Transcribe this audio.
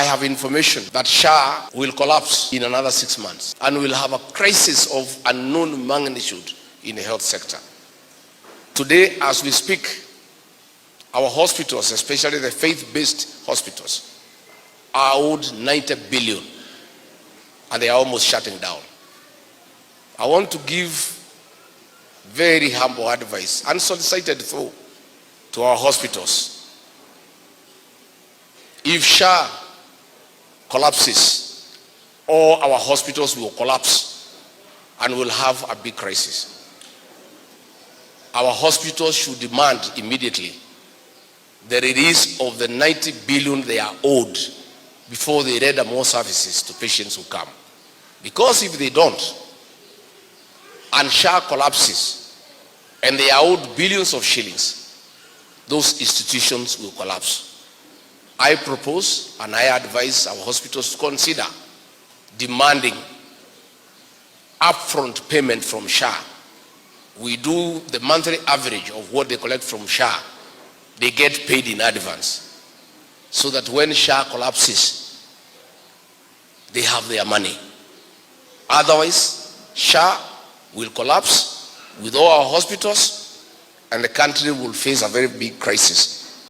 I have information that SHA will collapse in another 6 months and will have a crisis of unknown magnitude in the health sector. Today, as we speak, our hospitals, especially the faith-based hospitals, are owed 90 billion and they are almost shutting down. I want to give very humble advice, unsolicited though, to our hospitals. If SHA collapses, all our hospitals will collapse and we'll have a big crisis. Our hospitals should demand immediately the release of the 90 billion they are owed before they render more services to patients who come. Because if they don't, and SHA collapses, and they are owed billions of shillings, those institutions will collapse. I propose and I advise our hospitals to consider demanding upfront payment from SHA. We do the monthly average of what they collect from SHA. They get paid in advance so that when SHA collapses, they have their money. Otherwise, SHA will collapse with all our hospitals and the country will face a very big crisis.